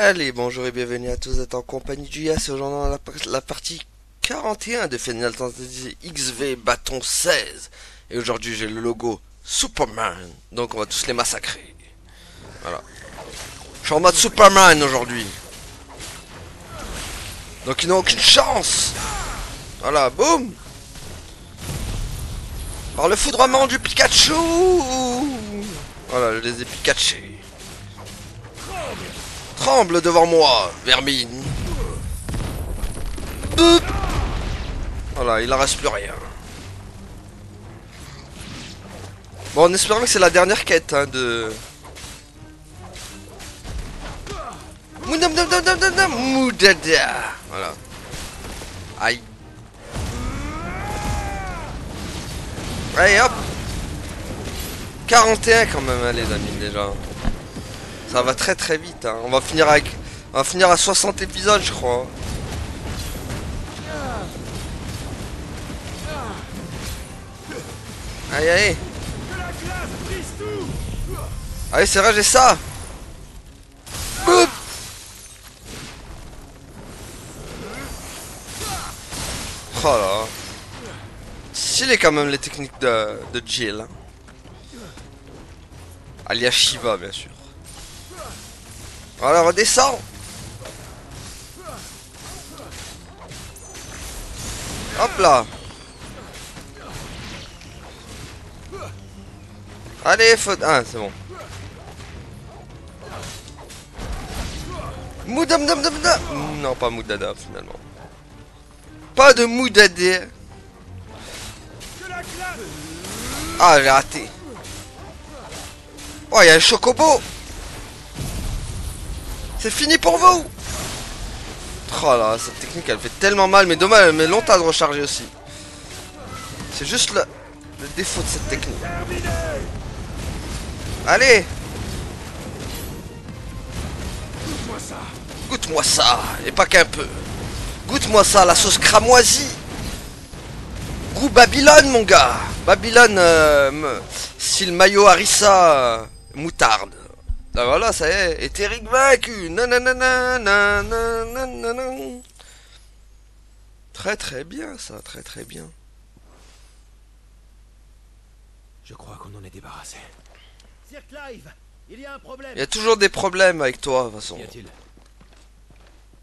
Allez, bonjour et bienvenue à tous, vous êtes en compagnie du Yas et aujourd'hui on a la partie 41 de Final Fantasy XV Bâton 16. Et aujourd'hui j'ai le logo Superman, donc on va tous les massacrer. Voilà. Je suis en mode Superman aujourd'hui. Donc ils n'ont aucune chance. Voilà, boum. Par le foudroiement du Pikachu. Voilà, je les ai Pikachés. Tremble devant moi, vermine. Boop. Voilà, il en reste plus rien. Bon, en espérant que c'est la dernière quête hein, de... Moudada. Voilà. Aïe. Allez hop. 41 quand même hein, les amis déjà. Ça va très très vite hein. On va finir à 60 épisodes je crois. Allez allez. Allez c'est vrai j'ai ça. Boop. Oh là. Stylé quand même les techniques de Jill. Alias Shiva bien sûr. Voilà, redescends. Hop là. Allez, faut... Ah, c'est bon. Moudamdamdamda. Non, pas Moudada, finalement. Pas de Moudada. Ah, j'ai raté. Oh, il y a un chocobo. C'est fini pour vous. Oh là, cette technique elle fait tellement mal, mais dommage, elle met longtemps à se recharger aussi. C'est juste le défaut de cette technique. Allez. Goûte-moi ça, et pas qu'un peu. Goûte-moi ça, la sauce cramoisie. Goût Babylone mon gars. Babylone, style mayo harissa, moutarde. Ah voilà, ça y est, Éthérique vaincu. Nananana. Très très bien ça, très très bien. Je crois qu'on en est débarrassé. Sir Clive, il y a un problème. Il y a toujours des problèmes avec toi, de toute façon. Qu'y a-t-il?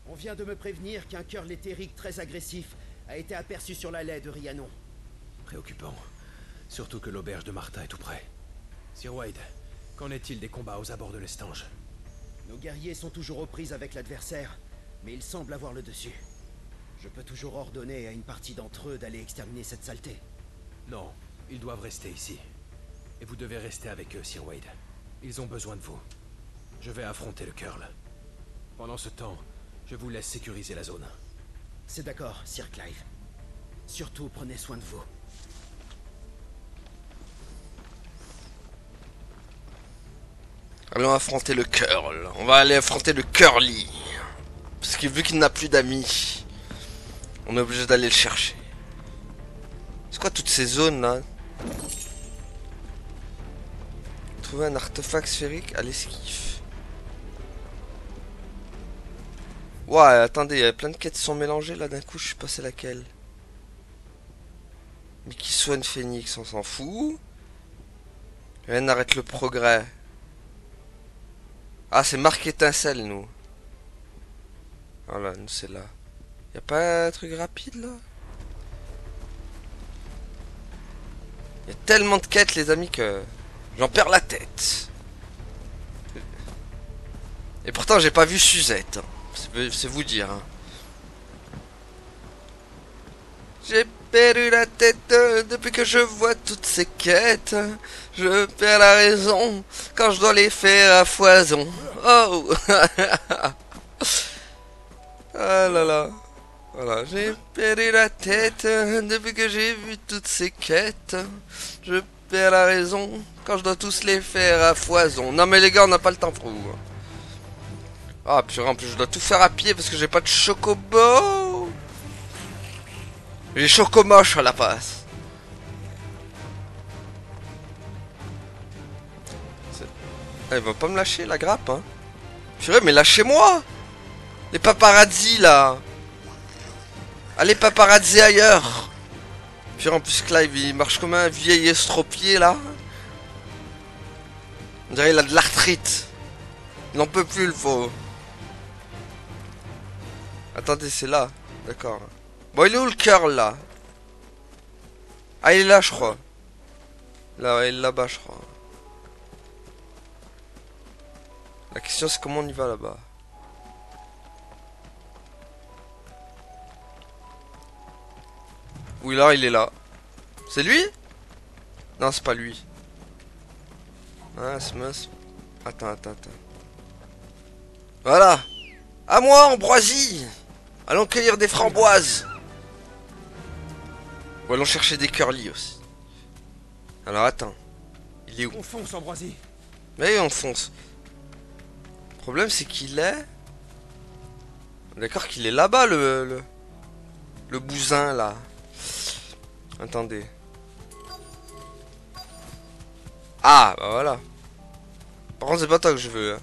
On vient de me prévenir qu'un cœur léthérique très agressif a été aperçu sur la laie de Rhiannon. Préoccupant. Surtout que l'auberge de Martha est tout près. Sir Wade, qu'en est-il des combats aux abords de l'estange? Nos guerriers sont toujours aux prises avec l'adversaire, mais ils semblent avoir le dessus. Je peux toujours ordonner à une partie d'entre eux d'aller exterminer cette saleté. Non, ils doivent rester ici. Et vous devez rester avec eux, Sir Wade. Ils ont besoin de vous. Je vais affronter le Curl. Pendant ce temps, je vous laisse sécuriser la zone. C'est d'accord, Sir Clive. Surtout, prenez soin de vous. Allons affronter le Curl. On va aller affronter le Curly. Parce que vu qu'il n'a plus d'amis, on est obligé d'aller le chercher. C'est quoi toutes ces zones là? Trouver un artefact sphérique à l'esquif. Ouais, attendez, il y a plein de quêtes qui sont mélangées là d'un coup, je sais pas c'est laquelle. Mais qui soigne Phoenix, on s'en fout. Rien n'arrête le progrès. Ah, c'est marque étincelle, nous. Voilà, nous c'est là. Y a pas un truc rapide là? Y a tellement de quêtes, les amis, que j'en perds la tête. Et pourtant, j'ai pas vu Suzette. C'est vous dire. Hein. J'ai perdu la tête depuis que je vois toutes ces quêtes. Je perds la raison quand je dois les faire à foison. Oh. Ah là là. Voilà, j'ai perdu la tête depuis que j'ai vu toutes ces quêtes. Je perds la raison quand je dois tous les faire à foison. Non mais les gars, on n'a pas le temps pour vous. Ah purée, en plus je dois tout faire à pied parce que j'ai pas de chocobo. J'ai chocomoche à la passe. Elle va pas me lâcher la grappe hein. Purée, mais lâchez-moi! Les paparazzi là! Allez, paparazzi ailleurs! Purée, en plus, Clive il marche comme un vieil estropié là. On dirait il a de l'arthrite. Il n'en peut plus le faux. Attendez, c'est là. D'accord. Bon, il est où le curl là? Ah, il est là, je crois. Là, ouais, il est là-bas, je crois. La question, c'est comment on y va là-bas? Oui, là, il est là. C'est lui? Non, c'est pas lui. Ah, c'est mince. Attends. Voilà. À moi, Ambroisie. Allons cueillir des framboises. Ou allons chercher des curly aussi. Alors, attends. Il est où? On fonce, Ambroisie. Mais on fonce. Le problème, c'est qu'il est... D'accord qu'il est là-bas, le bousin, là. Attendez. Ah, bah voilà. Par contre, c'est pas toi que je veux. Hein.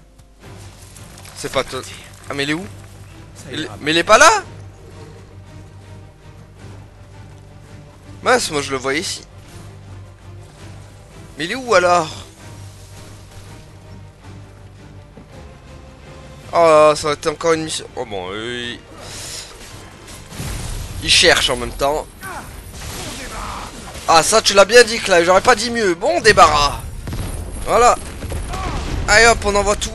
C'est pas toi. Ah, mais il est où? Mais il est pas là? Mince, moi je le vois ici. Mais il est où alors? Oh, ça va être encore une mission. Oh bon, il cherche en même temps. Ah, ça tu l'as bien dit, Clive, j'aurais pas dit mieux. Bon débarras. Voilà. Allez hop, on envoie tout.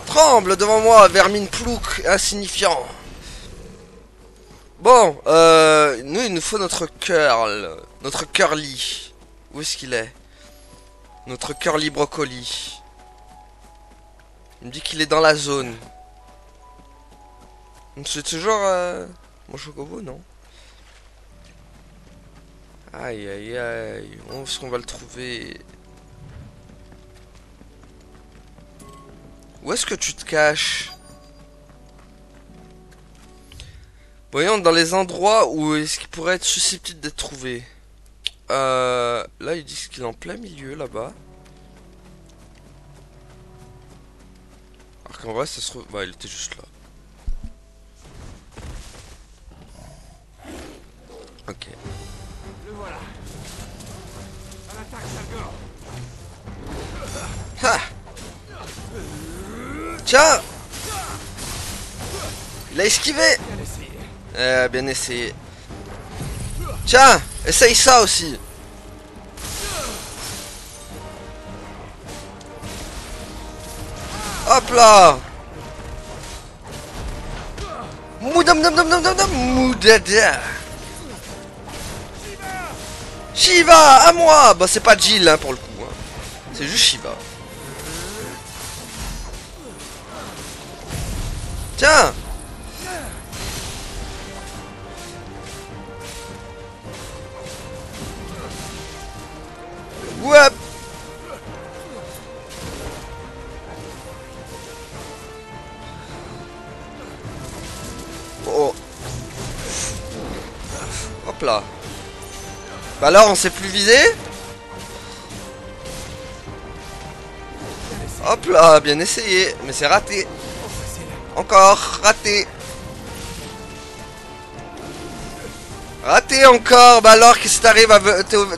Tremble devant moi, vermine plouc, insignifiant. Bon, nous il nous faut notre curl. Notre curly. Où est-ce qu'il est? Notre curly brocoli. Il me dit qu'il est dans la zone. C'est toujours mon chocobo, non? Aïe aïe aïe. Où est-ce qu'on va le trouver? Où est-ce que tu te caches? Voyons dans les endroits où est-ce qu'il pourrait être susceptible d'être trouvé. Là ils disent qu'il est en plein milieu là-bas. Alors qu'en vrai ça se trouve... Bah il était juste là. Ok. Le voilà. À l'attaque, Salgor. Ha! Tiens! Il a esquivé! Bien essayé. Bien essayé. Tiens! Essaye ça aussi! Hop là! Moudada! Shiva! À moi! Bah c'est pas Jill hein, pour le coup. Hein. C'est juste Shiva. Tiens! Ouais! Oh! Hop là! Bah alors on s'est plus visé? Hop là, bien essayé, mais c'est raté. Encore raté. Raté encore. Bah alors qu'est-ce qui t'arrive?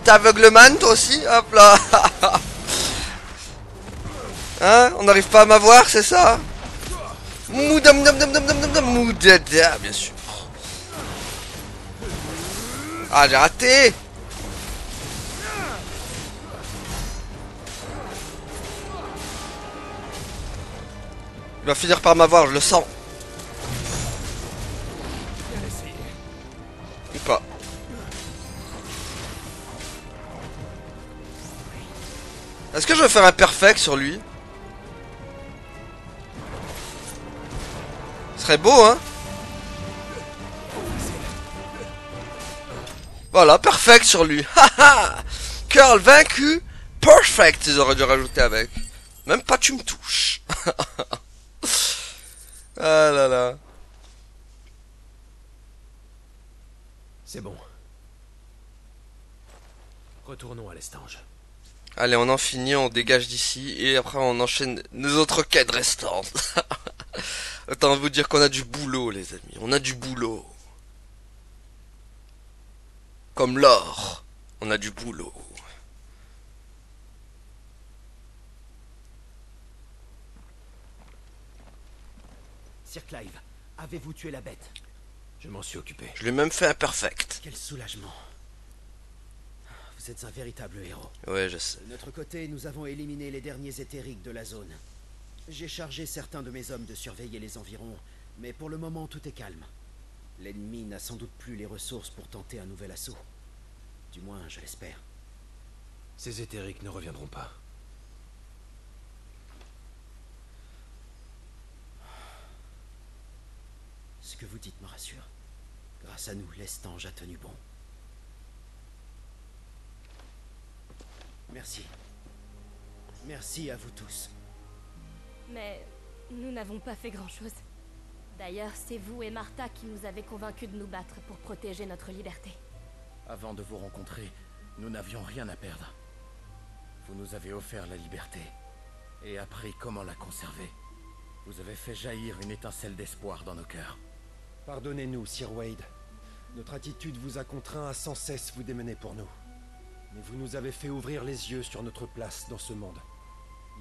T'es aveugleman toi aussi? Hop là. Hein? On n'arrive pas à m'avoir, c'est ça? Moudada, bien sûr. Ah j'ai raté. Il va finir par m'avoir, je le sens. Ou pas. Est-ce que je vais faire un perfect sur lui? Ce serait beau, hein? Voilà, perfect sur lui. Haha. Curl vaincu. Perfect, ils auraient dû rajouter avec. Même pas tu me touches. Ah là là. C'est bon. Retournons à l'Estange. Allez, on en finit, on dégage d'ici et après on enchaîne nos autres quêtes restantes. Autant vous dire qu'on a du boulot, les amis. On a du boulot. Comme l'or, on a du boulot. Sir Clive, avez-vous tué la bête? Je m'en suis occupé. Je l'ai même fait imperfect. Quel soulagement. Vous êtes un véritable héros. Ouais, je sais. De notre côté, nous avons éliminé les derniers éthériques de la zone. J'ai chargé certains de mes hommes de surveiller les environs, mais pour le moment, tout est calme. L'ennemi n'a sans doute plus les ressources pour tenter un nouvel assaut. Du moins, je l'espère. Ces éthériques ne reviendront pas. Ce que vous dites me rassure. Grâce à nous, l'Estange a tenu bon. Merci. Merci à vous tous. Mais nous n'avons pas fait grand-chose. D'ailleurs, c'est vous et Martha qui nous avez convaincus de nous battre pour protéger notre liberté. Avant de vous rencontrer, nous n'avions rien à perdre. Vous nous avez offert la liberté et appris comment la conserver. Vous avez fait jaillir une étincelle d'espoir dans nos cœurs. Pardonnez-nous, Sir Wade. Notre attitude vous a contraint à sans cesse vous démener pour nous. Mais vous nous avez fait ouvrir les yeux sur notre place dans ce monde.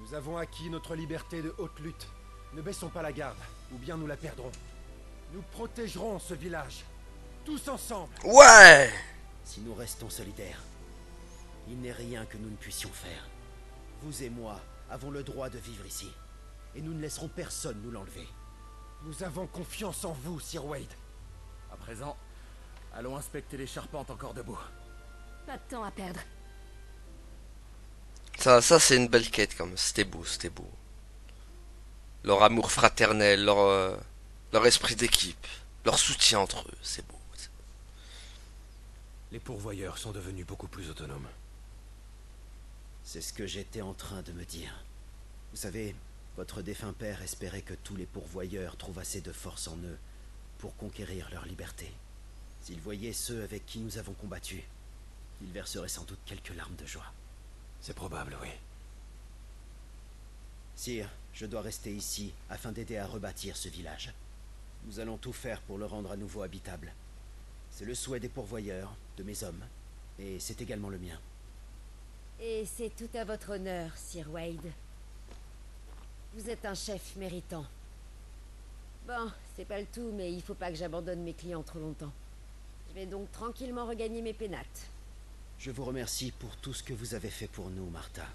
Nous avons acquis notre liberté de haute lutte. Ne baissons pas la garde, ou bien nous la perdrons. Nous protégerons ce village, tous ensemble. Ouais! Si nous restons solidaires, il n'est rien que nous ne puissions faire. Vous et moi avons le droit de vivre ici, et nous ne laisserons personne nous l'enlever. Nous avons confiance en vous, Sir Wade. À présent, allons inspecter les charpentes encore debout. Pas de temps à perdre. Ça c'est une belle quête quand même. C'était beau, c'était beau. Leur amour fraternel, leur esprit d'équipe, leur soutien entre eux, c'est beau. Les pourvoyeurs sont devenus beaucoup plus autonomes. C'est ce que j'étais en train de me dire. Vous savez, votre défunt père espérait que tous les pourvoyeurs trouvent assez de force en eux pour conquérir leur liberté. S'il voyait ceux avec qui nous avons combattu, il verserait sans doute quelques larmes de joie. C'est probable, oui. Sire, je dois rester ici afin d'aider à rebâtir ce village. Nous allons tout faire pour le rendre à nouveau habitable. C'est le souhait des pourvoyeurs, de mes hommes, et c'est également le mien. Et c'est tout à votre honneur, Sir Wade. Vous êtes un chef méritant. Bon, c'est pas le tout, mais il faut pas que j'abandonne mes clients trop longtemps. Je vais donc tranquillement regagner mes pénates. Je vous remercie pour tout ce que vous avez fait pour nous, Martha.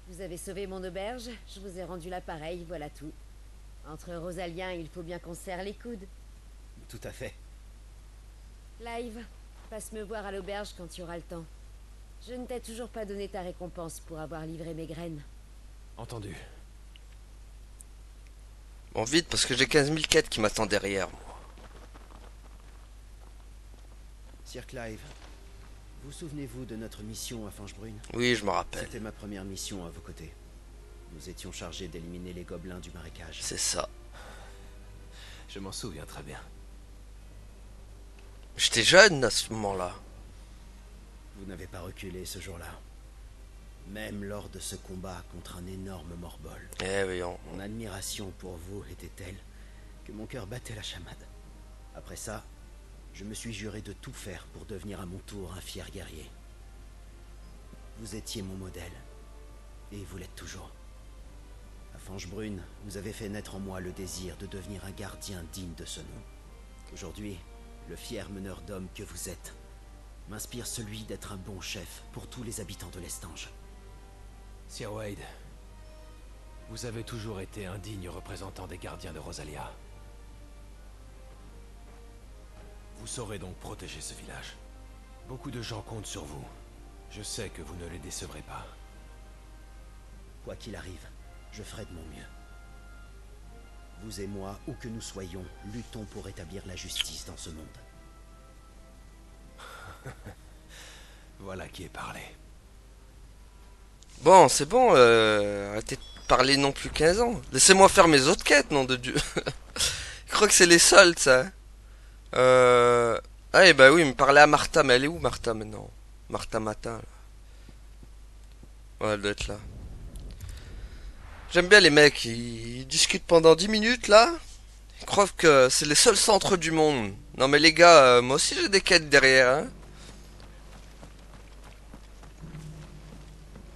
Vous avez sauvé mon auberge, je vous ai rendu l'appareil, voilà tout. Entre Rosaliens, il faut bien qu'on se serre les coudes. Tout à fait. Clive, passe me voir à l'auberge quand tu auras le temps. Je ne t'ai toujours pas donné ta récompense pour avoir livré mes graines. Entendu. Bon, vite, parce que j'ai 15 000 quêtes qui m'attendent derrière. Sir Clive, vous souvenez-vous de notre mission à Fangebrune? Oui, je me rappelle. C'était ma première mission à vos côtés. Nous étions chargés d'éliminer les gobelins du marécage. C'est ça. Je m'en souviens très bien. J'étais jeune à ce moment-là. Vous n'avez pas reculé ce jour-là. Même lors de ce combat contre un énorme morbol. Eh oui, Mon admiration pour vous était telle que mon cœur battait la chamade. Après ça, je me suis juré de tout faire pour devenir à mon tour un fier guerrier. Vous étiez mon modèle, et vous l'êtes toujours. À Fangebrune, vous avez fait naître en moi le désir de devenir un gardien digne de ce nom. Aujourd'hui, le fier meneur d'hommes que vous êtes m'inspire celui d'être un bon chef pour tous les habitants de l'Estange. Sir Wade, vous avez toujours été un digne représentant des gardiens de Rosalia. Vous saurez donc protéger ce village. Beaucoup de gens comptent sur vous. Je sais que vous ne les décevrez pas. Quoi qu'il arrive, je ferai de mon mieux. Vous et moi, où que nous soyons, luttons pour établir la justice dans ce monde. Voilà qui est parlé. Bon, c'est bon, arrêtez de parler non plus 15 ans. Laissez-moi faire mes autres quêtes, nom de Dieu. Je crois que c'est les soldes, ça. Ah, et bah oui, me parler à Martha, mais elle est où Martha maintenant? Martha Matin, là. Ouais, elle doit être là. J'aime bien les mecs, ils discutent pendant 10 minutes, là. Ils croient que c'est les seuls centres du monde. Non mais les gars, moi aussi j'ai des quêtes derrière, hein.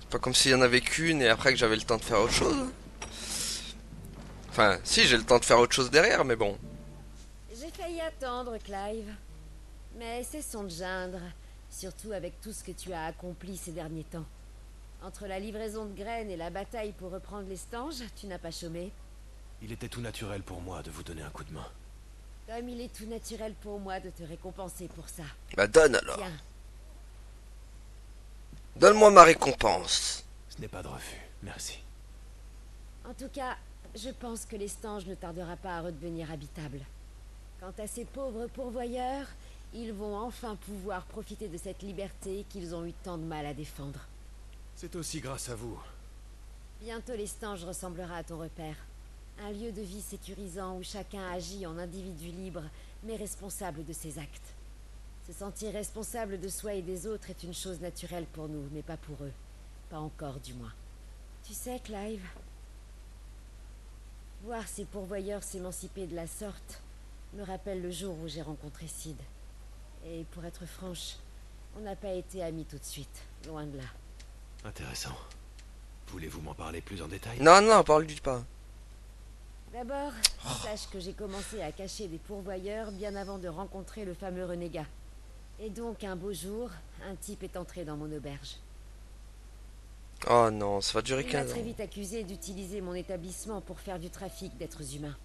C'est pas comme s'il y en avait qu'une et après que j'avais le temps de faire autre chose. Enfin, si, j'ai le temps de faire autre chose derrière, mais bon. J'ai failli attendre, Clive. Mais cessons de geindre, surtout avec tout ce que tu as accompli ces derniers temps. Entre la livraison de graines et la bataille pour reprendre les stanges, tu n'as pas chômé. Il était tout naturel pour moi de vous donner un coup de main. Comme il est tout naturel pour moi de te récompenser pour ça. Bah donne alors. Tiens, Donne-moi ma récompense. Ce n'est pas de refus, merci. en tout cas, je pense que les stanges ne tardera pas à redevenir habitables. Quant à ces pauvres pourvoyeurs, ils vont enfin pouvoir profiter de cette liberté qu'ils ont eu tant de mal à défendre. C'est aussi grâce à vous. Bientôt les stanges ressemblera à ton repère. Un lieu de vie sécurisant où chacun agit en individu libre, mais responsable de ses actes. Se sentir responsable de soi et des autres est une chose naturelle pour nous, mais pas pour eux. Pas encore, du moins. Tu sais, Clive, voir ces pourvoyeurs s'émanciper de la sorte me rappelle le jour où j'ai rencontré Sid. Et pour être franche, on n'a pas été amis tout de suite, loin de là. Intéressant. Voulez-vous m'en parler plus en détail? Non, non, parle-lui pas. D'abord, sache que j'ai commencé à cacher des pourvoyeurs bien avant de rencontrer le fameux renégat. Et donc, un beau jour, un type est entré dans mon auberge. Oh non, ça va durer Il m'a 15 très ans. vite accusé d'utiliser mon établissement pour faire du trafic d'êtres humains.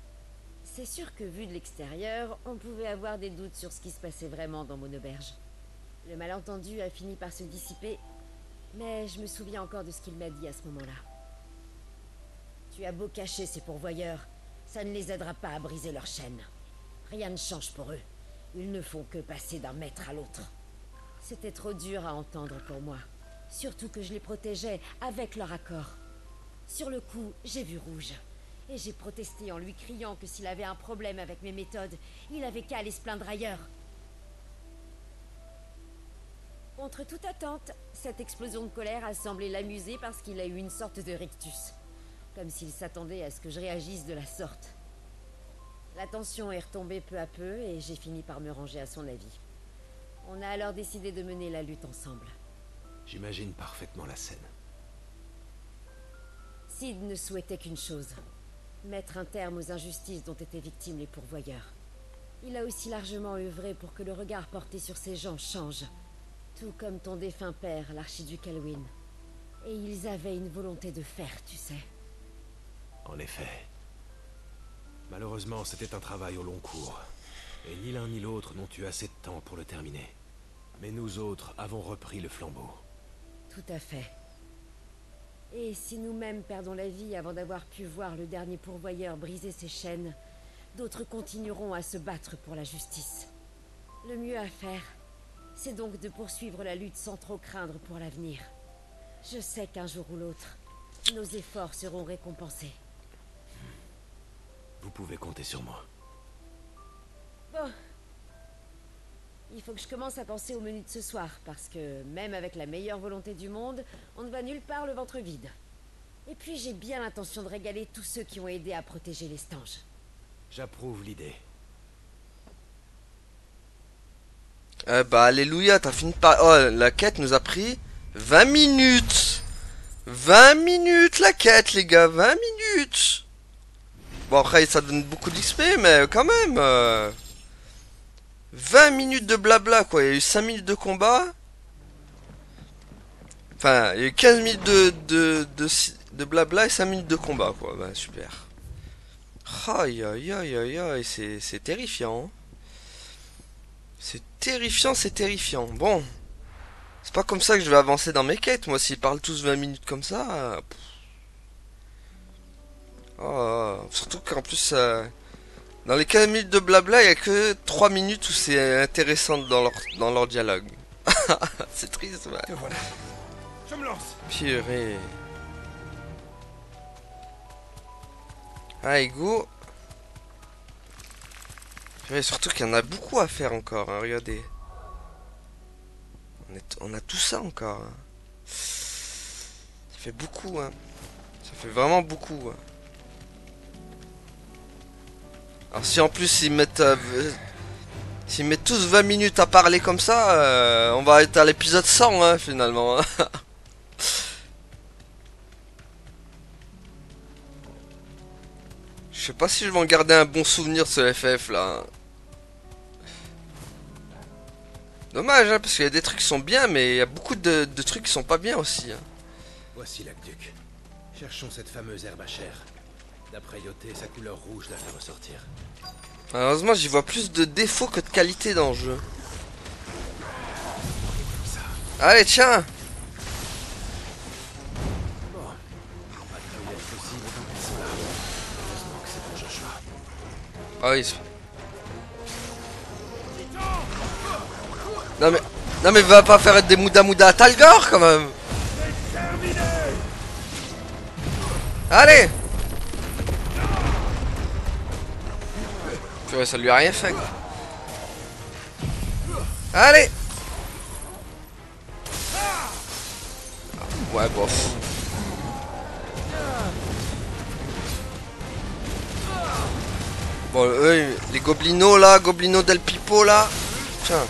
C'est sûr que vu de l'extérieur, on pouvait avoir des doutes sur ce qui se passait vraiment dans mon auberge. Le malentendu a fini par se dissiper, mais je me souviens encore de ce qu'il m'a dit à ce moment-là. Tu as beau cacher ces pourvoyeurs, ça ne les aidera pas à briser leur chaîne. Rien ne change pour eux. Ils ne font que passer d'un maître à l'autre. C'était trop dur à entendre pour moi. Surtout que je les protégeais avec leur accord. Sur le coup, j'ai vu rouge. Et j'ai protesté en lui criant que s'il avait un problème avec mes méthodes, il avait qu'à aller se plaindre ailleurs. Contre toute attente, cette explosion de colère a semblé l'amuser parce qu'il a eu une sorte de rictus. Comme s'il s'attendait à ce que je réagisse de la sorte. La tension est retombée peu à peu et j'ai fini par me ranger à son avis. On a alors décidé de mener la lutte ensemble. J'imagine parfaitement la scène. Sid ne souhaitait qu'une chose. Mettre un terme aux injustices dont étaient victimes les pourvoyeurs. Il a aussi largement œuvré pour que le regard porté sur ces gens change. Tout comme ton défunt père, l'archiduc Elwyn. Et ils avaient une volonté de faire, tu sais. En effet. Malheureusement, c'était un travail au long cours. Et ni l'un ni l'autre n'ont eu assez de temps pour le terminer. Mais nous autres avons repris le flambeau. Tout à fait. Et si nous-mêmes perdons la vie avant d'avoir pu voir le dernier pourvoyeur briser ses chaînes, d'autres continueront à se battre pour la justice. Le mieux à faire, c'est donc de poursuivre la lutte sans trop craindre pour l'avenir. Je sais qu'un jour ou l'autre, nos efforts seront récompensés. Vous pouvez compter sur moi. Bon. Il faut que je commence à penser au menu de ce soir, parce que même avec la meilleure volonté du monde, on ne va nulle part le ventre vide. Et puis j'ai bien l'intention de régaler tous ceux qui ont aidé à protéger les stanges. J'approuve l'idée. Bah alléluia, t'as fini par... Oh, la quête nous a pris 20 minutes. 20 minutes la quête les gars, 20 minutes. Bon après ça donne beaucoup d'XP mais quand même 20 minutes de blabla quoi, il y a eu 5 minutes de combat. Enfin, il y a eu 15 minutes de blabla et 5 minutes de combat quoi, bah super. Aïe aïe aïe aïe aïe, c'est terrifiant. C'est terrifiant, c'est terrifiant. Bon, c'est pas comme ça que je vais avancer dans mes quêtes, moi s'ils parlent tous 20 minutes comme ça... Oh, surtout qu'en plus, dans les 15 minutes de blabla, il n'y a que 3 minutes où c'est intéressant dans leur dialogue. C'est triste, ouais. Et voilà. Je me lance. Purée. Allez, go. Purée, surtout qu'il y en a beaucoup à faire encore, hein, regardez. On a tout ça encore. Hein. Ça fait beaucoup, hein. Ça fait vraiment beaucoup. Hein. Alors si en plus s'ils mettent tous 20 minutes à parler comme ça, on va être à l'épisode 100 hein, finalement. Je sais pas si je vais en garder un bon souvenir de ce FF là. Dommage hein, parce qu'il y a des trucs qui sont bien mais il y a beaucoup de trucs qui sont pas bien aussi. Hein. Voici l'aqueduc. Cherchons cette fameuse herbe à chair. D'après Yoté, sa couleur rouge la fait ressortir. Malheureusement j'y vois plus de défauts que de qualité dans le jeu. Allez tiens. Ah oui. Non mais va pas faire des mouda à Talgor quand même. Allez. Purée, ça lui a rien fait quoi. Allez. Ouais bof. Bon, eux, les goblinos là, goblinos del Pipo là. Tiens.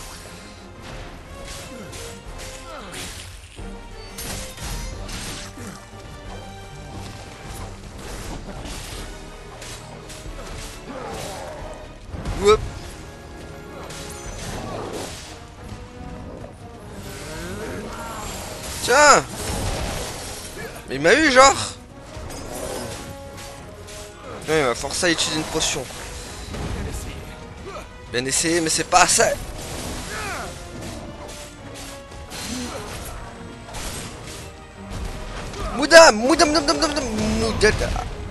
Whoop. Tiens. Mais il m'a eu genre. Ouais, il va forcer à utiliser une potion. Bien essayé, mais c'est pas assez. Mouda.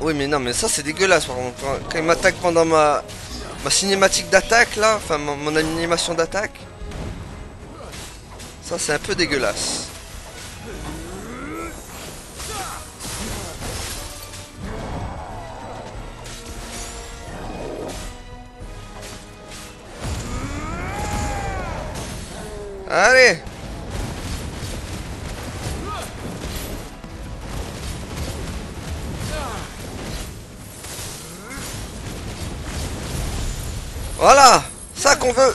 Oui, mais non, mais ça c'est dégueulasse par contre. Quand il m'attaque pendant ma cinématique d'attaque là, enfin mon animation d'attaque. Ça c'est un peu dégueulasse. Allez. Voilà. Ça qu'on veut.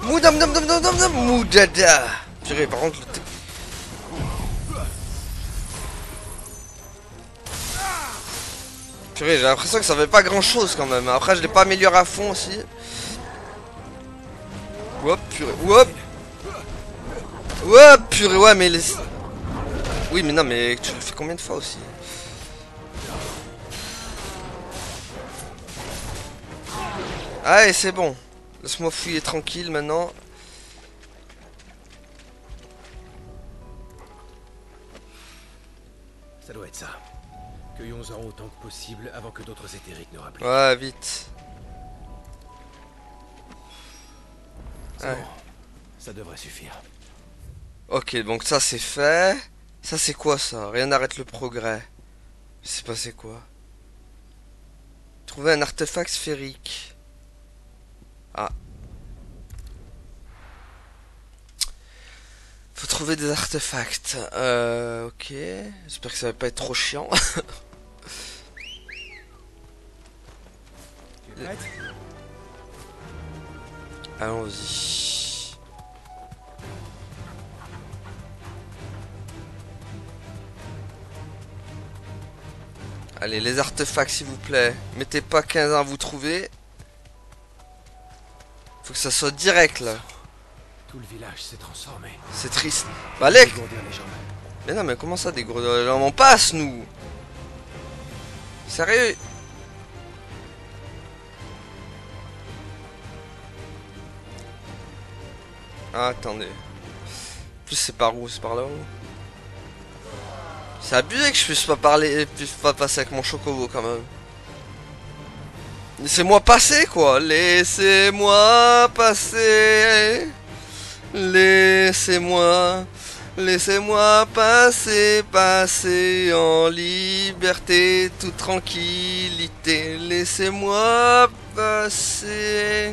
Moudada. Purée, par contre... Purée, j'ai l'impression que ça fait pas grand chose quand même. Après, je l'ai pas amélioré à fond aussi. Hop, purée. Hop. Hop, purée. Ouais, mais les... Oui, mais non, mais tu le fais combien de fois aussi? Allez, c'est bon. Laisse-moi fouiller tranquille maintenant. Ça doit être ça. Cueillons-en autant que possible avant que d'autres éthériques ne rappliquent. Ouais, vite. Ouais. Bon, ça devrait suffire. Ok, donc ça c'est fait. Ça c'est quoi ça? Rien n'arrête le progrès. C'est passé quoi? Trouver un artefact sphérique. Ah. Faut trouver des artefacts. Ok. J'espère que ça va pas être trop chiant. Allons-y. Allez, les artefacts s'il vous plaît. Mettez pas 15 ans à vous trouver. Faut que ça soit direct là. Tout le village s'est transformé. C'est triste. Bah les... Dégourdir les gens. Mais non mais comment ça dégourdir? On passe nous. Sérieux? Ah, attendez. En plus c'est par où? C'est par là haut. C'est abusé que je puisse pas parler, puisse pas passer avec mon chocobo quand même. Laissez-moi passer quoi. Laissez-moi passer. Laissez-moi passer, passer en liberté, toute tranquillité. Laissez-moi passer.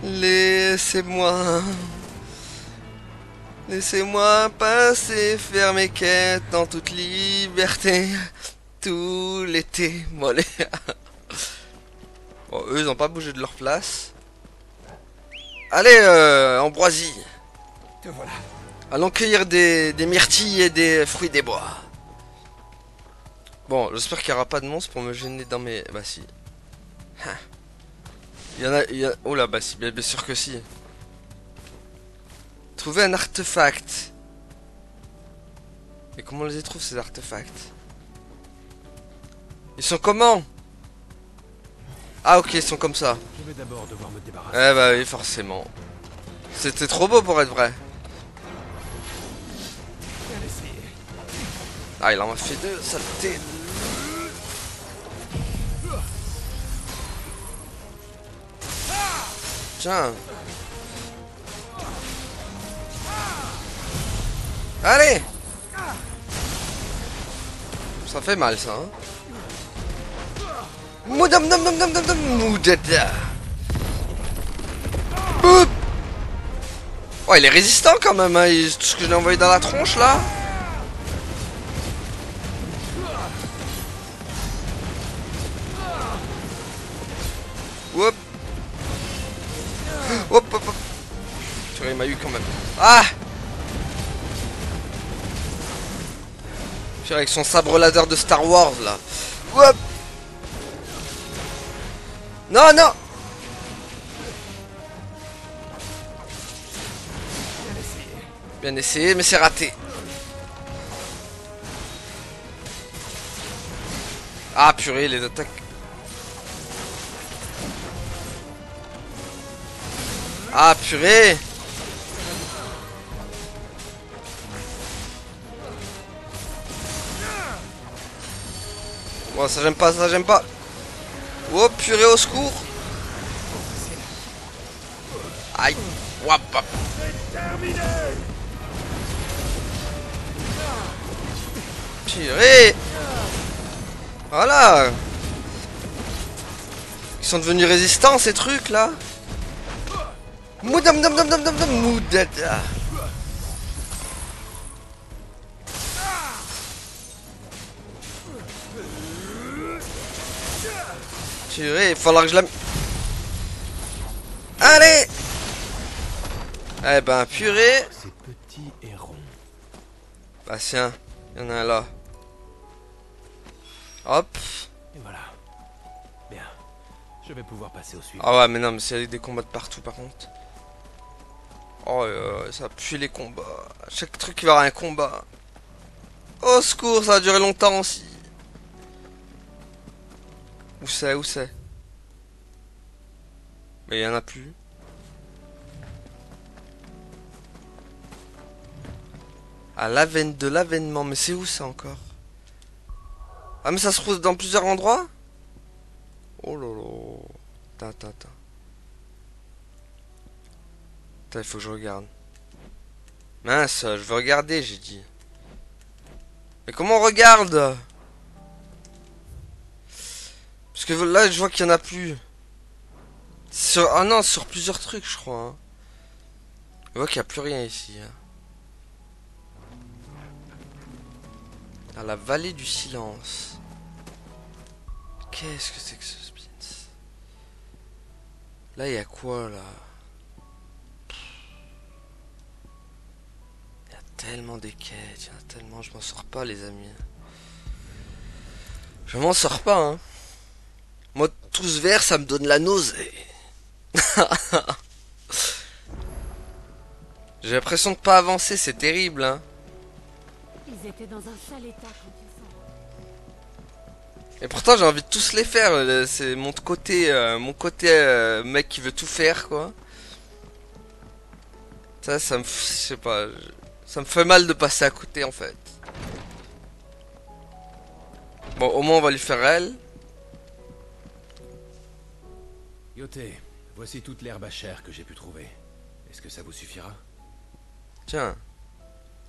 Laissez-moi. Laissez-moi passer, faire mes quêtes en toute liberté. Tout l'été. Bon, allez. Bon, eux, ils ont pas bougé de leur place. Allez, Ambroisie. Te voilà. Allons cueillir des myrtilles et des fruits des bois. Bon, j'espère qu'il n'y aura pas de monstres pour me gêner dans mes... Bah si. Il y a... Oh là, bah si, bien sûr que si. Trouver un artefact. Et comment on les trouve ces artefacts? Ils sont comment? Ah ok, ils sont comme ça. Je vais d'abord devoir me débarrasser. Eh bah oui, forcément. C'était trop beau pour être vrai. Bien essayé. Ah, il en a fait deux, saleté. Tiens. Allez. Ça fait mal ça, hein. Moudam dam dam dam dam dam moudada. Boop. Oh, il est résistant quand même, hein. Tout ce que je l'ai envoyé dans la tronche là. Hop. Hop hop hop. Tu vois, il m'a eu quand même. Ah. Je suis avec son sabre laser de Star Wars là. Hop. Non non. Bien essayé, mais c'est raté. Ah purée, les attaques. Ah purée. Bon, ça j'aime pas, ça j'aime pas. Oh purée, au secours. Aïe. Wap, wap. Purée. Voilà. Ils sont devenus résistants ces trucs là. Moudam dam dam dam dam dam moudada. Purée, il va falloir que je la... Allez. Eh ben purée. C'est petit et rond. Bah tiens, il y en a un là. Hop. Et voilà. Bien. Je vais pouvoir passer au suivant. Ah ouais mais non mais c'est des combats de partout par contre. Oh ça pue les combats. Chaque truc il va y avoir un combat. Au secours, ça va durer longtemps aussi. Où c'est, où c'est? Mais il y en a plus. À de l'avènement, mais c'est où ça encore? Ah mais ça se trouve dans plusieurs endroits? Oh lolo. Attends. Attends, il faut que je regarde. Mince, je veux regarder, j'ai dit. Mais comment on regarde? Parce que là, je vois qu'il y en a plus. Sur... Ah non, sur plusieurs trucs, je crois. Hein. Je vois qu'il n'y a plus rien ici. Hein. Dans la vallée du silence. Qu'est-ce que c'est que ce spins? Là, il y a quoi, là? Il y a tellement des quêtes, il y en a tellement, je m'en sors pas, les amis. Je m'en sors pas, hein. Moi, tout ce vert, ça me donne la nausée. J'ai l'impression de pas avancer, c'est terrible, hein. Ils étaient dans un sale état quand ils sont... Et pourtant, j'ai envie de tous les faire. C'est mon côté, mec qui veut tout faire, quoi. Ça me, je sais pas, ça me fait mal de passer à côté, en fait. Bon, au moins, on va lui faire elle. Yoté, voici toute l'herbe à chair que j'ai pu trouver. Est-ce que ça vous suffira? Tiens.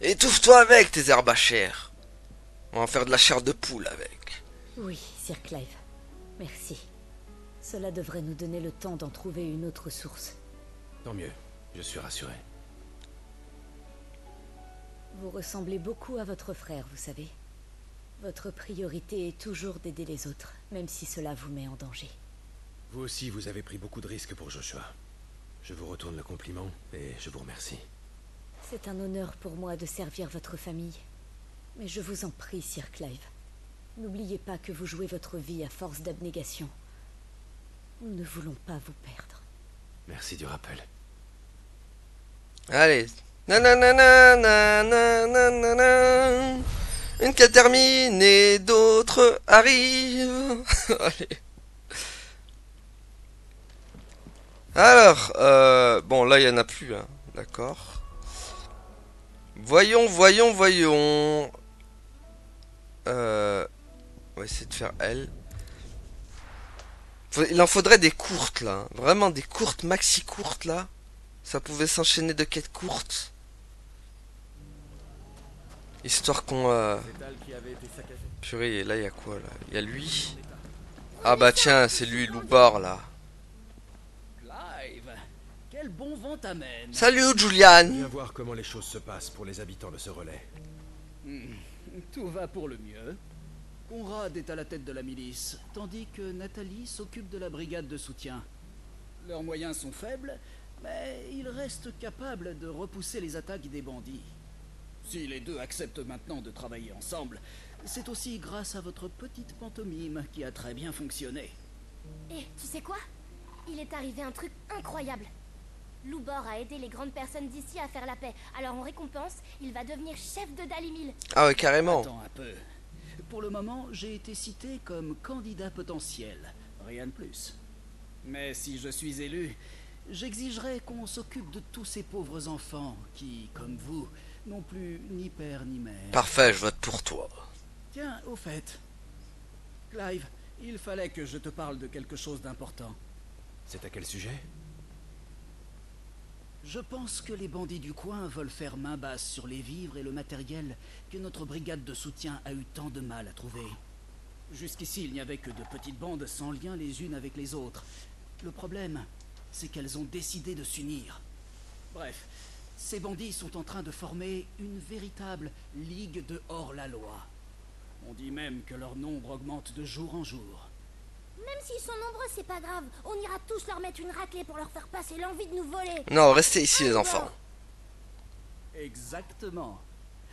Étouffe-toi avec tes herbes à chair. On va faire de la chair de poule avec. Oui, Sir Clive. Merci. Cela devrait nous donner le temps d'en trouver une autre source. Tant mieux, je suis rassuré. Vous ressemblez beaucoup à votre frère, vous savez. Votre priorité est toujours d'aider les autres, même si cela vous met en danger. Vous aussi, vous avez pris beaucoup de risques pour Joshua. Je vous retourne le compliment et je vous remercie. C'est un honneur pour moi de servir votre famille. Mais je vous en prie, Sir Clive. N'oubliez pas que vous jouez votre vie à force d'abnégation. Nous ne voulons pas vous perdre. Merci du rappel. Allez. Nanana, nanana. Une qui a terminé, d'autres arrivent. Allez. Alors, bon, là, il n'y en a plus, hein. D'accord. Voyons. On va essayer de faire elle. Il en faudrait des courtes, là. Hein. Vraiment, des courtes, maxi courtes, là. Ça pouvait s'enchaîner de quêtes courtes. Histoire qu'on... Purée, et là, il y a quoi, là? Il y a lui. Ah bah tiens, c'est lui, Loupard, là. Clive, quel bon vent t'amène. Salut, Julian. Viens voir comment les choses se passent pour les habitants de ce relais. Tout va pour le mieux. Conrad est à la tête de la milice, tandis que Nathalie s'occupe de la brigade de soutien. Leurs moyens sont faibles, mais ils restent capables de repousser les attaques des bandits. Si les deux acceptent maintenant de travailler ensemble, c'est aussi grâce à votre petite pantomime qui a très bien fonctionné. Et tu sais quoi? Il est arrivé un truc incroyable. Loubor a aidé les grandes personnes d'ici à faire la paix. Alors en récompense, il va devenir chef de Dalimil. Ah ouais, carrément. Attends un peu. Pour le moment, j'ai été cité comme candidat potentiel. Rien de plus. Mais si je suis élu, j'exigerai qu'on s'occupe de tous ces pauvres enfants qui, comme vous, n'ont plus ni père ni mère. Parfait, je vote pour toi. Tiens, au fait, Clive, il fallait que je te parle de quelque chose d'important. C'est à quel sujet? Je pense que les bandits du coin veulent faire main basse sur les vivres et le matériel que notre brigade de soutien a eu tant de mal à trouver. Jusqu'ici, il n'y avait que de petites bandes sans lien les unes avec les autres. Le problème, c'est qu'elles ont décidé de s'unir. Bref, ces bandits sont en train de former une véritable ligue de hors-la-loi. On dit même que leur nombre augmente de jour en jour. Même s'ils sont nombreux, c'est pas grave. On ira tous leur mettre une raclée pour leur faire passer l'envie de nous voler. Non, restez ici, les enfants. Exactement.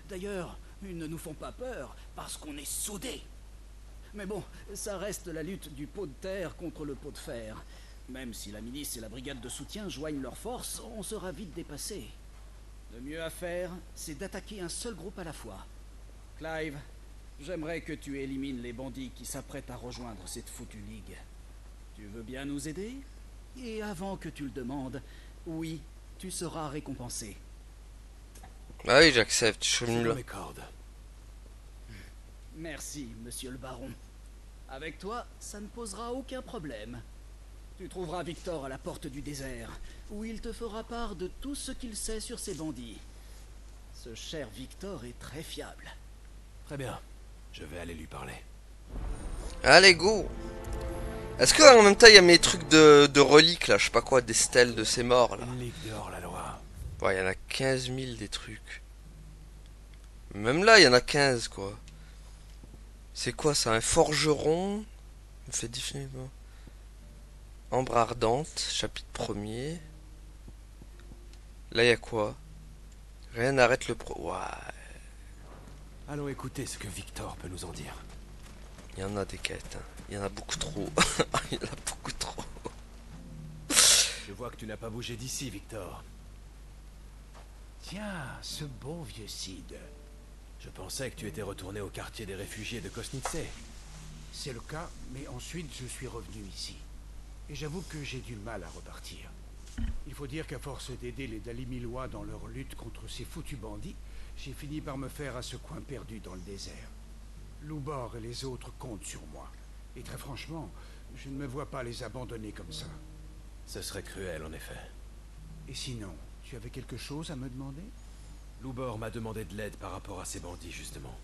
D'ailleurs, ils ne nous font pas peur parce qu'on est soudés. Mais bon, ça reste la lutte du pot de terre contre le pot de fer. Même si la milice et la brigade de soutien joignent leurs forces, on sera vite dépassé. Le mieux à faire, c'est d'attaquer un seul groupe à la fois. Clive, j'aimerais que tu élimines les bandits qui s'apprêtent à rejoindre cette foutue ligue. Tu veux bien nous aider? Et avant que tu le demandes, oui, tu seras récompensé. Ah oui, j'accepte, je suis venu là. Mes cordes. Merci, monsieur le baron. Avec toi, ça ne posera aucun problème. Tu trouveras Victor à la porte du désert, où il te fera part de tout ce qu'il sait sur ces bandits. Ce cher Victor est très fiable. Très bien. Je vais aller lui parler. Allez, go. Est-ce que en même temps il y a mes trucs de reliques là, je sais pas quoi, des stèles de ces morts là. Une ligue dehors la loi. Ouais, il y en a 15 000 des trucs. Même là, il y en a 15 quoi. C'est quoi ça? Un forgeron? Il me fait définitivement. Ambre ardente, chapitre 1er. Là, il y a quoi? Rien n'arrête le pro. Ouais. Allons écouter ce que Victor peut nous en dire. Il y en a des quêtes. Hein. Il y en a beaucoup trop. Il y en a beaucoup trop. Je vois que tu n'as pas bougé d'ici, Victor. Tiens, ce bon vieux Cid. Je pensais que tu étais retourné au quartier des réfugiés de Kosnitse. C'est le cas, mais ensuite je suis revenu ici. Et j'avoue que j'ai du mal à repartir. Il faut dire qu'à force d'aider les Dalimilois dans leur lutte contre ces foutus bandits, j'ai fini par me faire à ce coin perdu dans le désert. Loubor et les autres comptent sur moi. Et très franchement, je ne me vois pas les abandonner comme ça. Ce serait cruel, en effet. Et sinon, tu avais quelque chose à me demander? Loubor m'a demandé de l'aide par rapport à ces bandits, justement.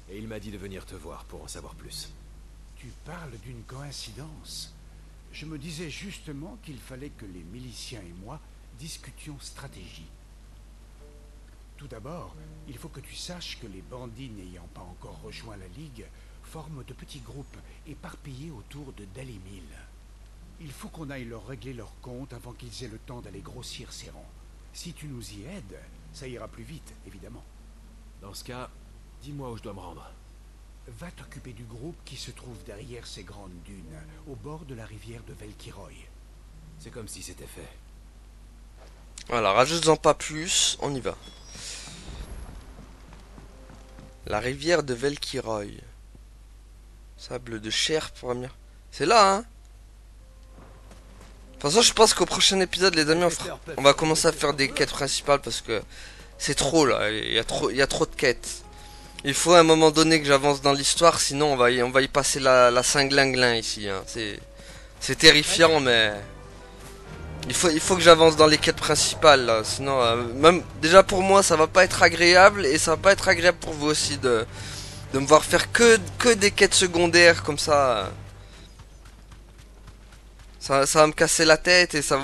Et il m'a dit de venir te voir pour en savoir plus. Tu parles d'une coïncidence. Je me disais justement qu'il fallait que les miliciens et moi discutions stratégie. Tout d'abord, il faut que tu saches que les bandits n'ayant pas encore rejoint la Ligue forment de petits groupes éparpillés autour de Dalimil. Il faut qu'on aille leur régler leur compte avant qu'ils aient le temps d'aller grossir ces rangs. Si tu nous y aides, ça ira plus vite, évidemment. Dans ce cas, dis-moi où je dois me rendre. Va t'occuper du groupe qui se trouve derrière ces grandes dunes, au bord de la rivière de Velkiroy. C'est comme si c'était fait. Voilà, rajoute-en pas plus, on y va. La rivière de Velkiroy. Sable de chair pour venir. C'est là, hein. De toute façon, je pense qu'au prochain épisode, les amis, on va commencer à faire des quêtes principales parce que c'est trop là. Il y a trop de quêtes. Il faut à un moment donné que j'avance dans l'histoire, sinon on va y passer la cinglinglin ici. Hein. C'est terrifiant, mais il faut que j'avance dans les quêtes principales là. Sinon, même déjà pour moi, ça va pas être agréable et ça va pas être agréable pour vous aussi de me voir faire que des quêtes secondaires comme ça. Ça va me casser la tête et ça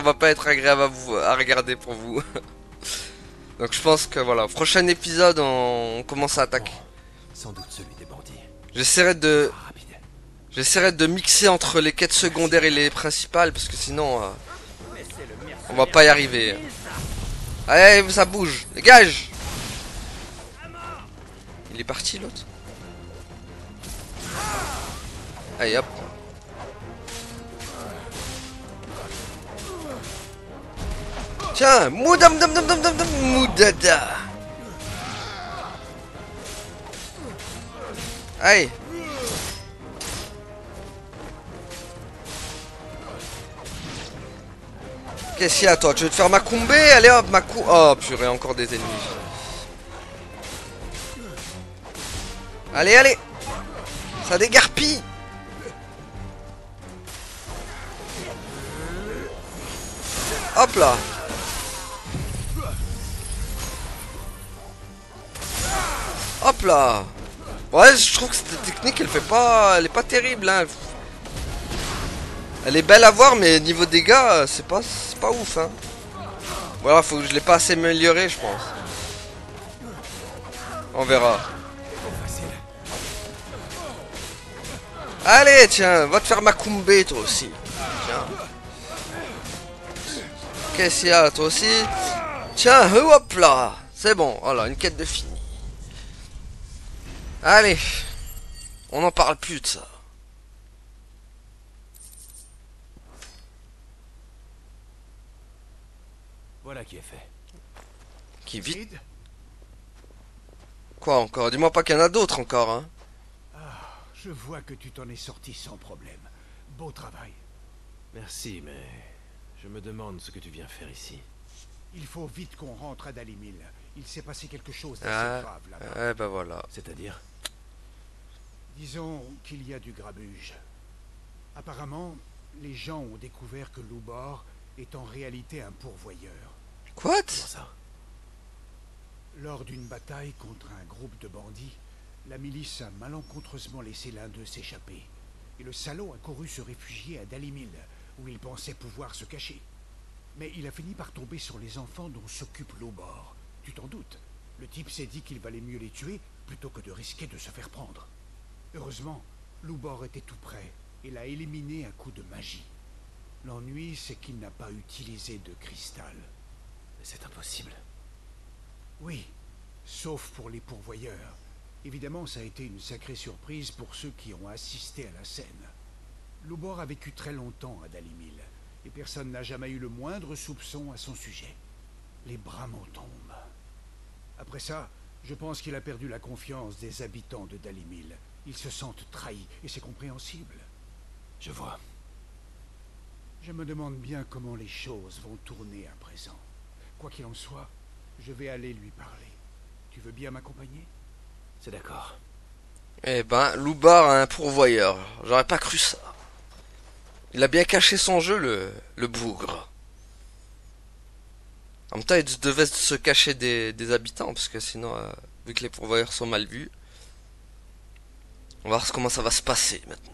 va pas être agréable à regarder pour vous. Donc je pense que voilà, prochain épisode on commence à attaquer. Sans doute celui des bandits. J'essaierai de mixer entre les quêtes secondaires et les principales parce que sinon on va pas y arriver. Allez, ça bouge, dégage. Il est parti l'autre. Allez hop. Tiens, moudada. Allez. Qu'est-ce qu'il y a toi? Tu veux te faire macumber? Allez hop, oh purée, encore des ennemis. Allez, allez. Ça dégarpille. Hop là. Hop là. Ouais, je trouve que cette technique elle est pas terrible hein. Elle est belle à voir mais niveau dégâts c'est pas ouf hein. Voilà, faut que je l'ai pas assez amélioré je pense. On verra. Allez tiens, va te faire macumber toi aussi. Tiens. Qu'est-ce qu'il y a toi aussi? Tiens, hop là. C'est bon, voilà, une quête de fini. Allez. On n'en parle plus de ça. Voilà qui est fait. Qui vite. Quoi encore? Dis-moi pas qu'il y en a d'autres encore, hein. Ah, je vois que tu t'en es sorti sans problème. Beau travail. Merci, mais je me demande ce que tu viens faire ici. Il faut vite qu'on rentre à Dalimil. Il s'est passé quelque chose d'assez grave là-bas. Eh ben voilà. C'est-à-dire? Disons qu'il y a du grabuge. Apparemment, les gens ont découvert que Loubor est en réalité un pourvoyeur. Quoi? Comment ça? Lors d'une bataille contre un groupe de bandits, la milice a malencontreusement laissé l'un d'eux s'échapper. Et le salaud a couru se réfugier à Dalimil, où il pensait pouvoir se cacher. Mais il a fini par tomber sur les enfants dont s'occupe Loubor. Tu t'en doutes, le type s'est dit qu'il valait mieux les tuer plutôt que de risquer de se faire prendre. Heureusement, Loubor était tout près et l'a éliminé à coup de magie. L'ennui, c'est qu'il n'a pas utilisé de cristal. Mais c'est impossible. Oui, sauf pour les pourvoyeurs. Évidemment, ça a été une sacrée surprise pour ceux qui ont assisté à la scène. Loubor a vécu très longtemps à Dalimil, et personne n'a jamais eu le moindre soupçon à son sujet. Les bras m'en tombent. Après ça, je pense qu'il a perdu la confiance des habitants de Dalimil. Ils se sentent trahis, et c'est compréhensible. Je vois. Je me demande bien comment les choses vont tourner à présent. Quoi qu'il en soit, je vais aller lui parler. Tu veux bien m'accompagner? C'est d'accord. Eh ben, Loubor a un pourvoyeur. J'aurais pas cru ça. Il a bien caché son jeu, le bougre. En même temps, il devait se cacher des habitants, parce que sinon, vu que les pourvoyeurs sont mal vus, on va voir comment ça va se passer maintenant.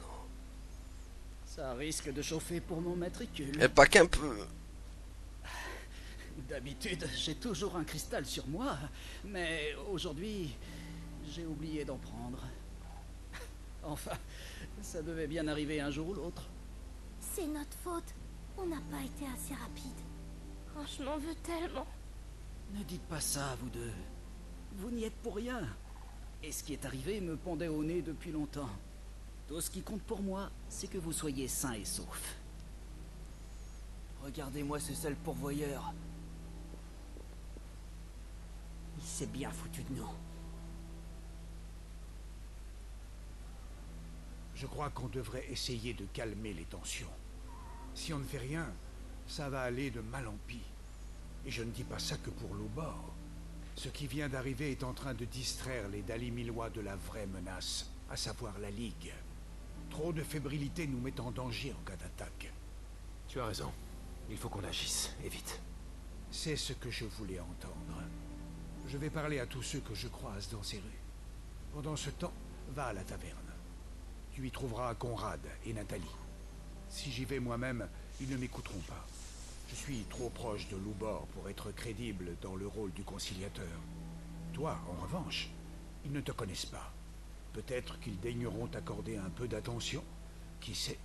Ça risque de chauffer pour mon matricule. Et pas qu'un peu. D'habitude, j'ai toujours un cristal sur moi, mais aujourd'hui, j'ai oublié d'en prendre. Enfin, ça devait bien arriver un jour ou l'autre. C'est notre faute. On n'a pas été assez rapide. Oh, je m'en veux tellement. Ne dites pas ça, vous deux. Vous n'y êtes pour rien. Et ce qui est arrivé me pendait au nez depuis longtemps. Tout ce qui compte pour moi, c'est que vous soyez sains et saufs. Regardez-moi ce sale pourvoyeur. Il s'est bien foutu de nous. Je crois qu'on devrait essayer de calmer les tensions. Si on ne fait rien, ça va aller de mal en pis. Et je ne dis pas ça que pour Lubor. Ce qui vient d'arriver est en train de distraire les Dalimilois de la vraie menace, à savoir la Ligue. Trop de fébrilité nous met en danger en cas d'attaque. Tu as raison. Il faut qu'on agisse, et vite. C'est ce que je voulais entendre. Je vais parler à tous ceux que je croise dans ces rues. Pendant ce temps, va à la taverne. Tu y trouveras Conrad et Nathalie. Si j'y vais moi-même, ils ne m'écouteront pas. Je suis trop proche de Lubor pour être crédible dans le rôle du conciliateur. Toi, en revanche, ils ne te connaissent pas. Peut-être qu'ils daigneront t'accorder un peu d'attention. Qui sait?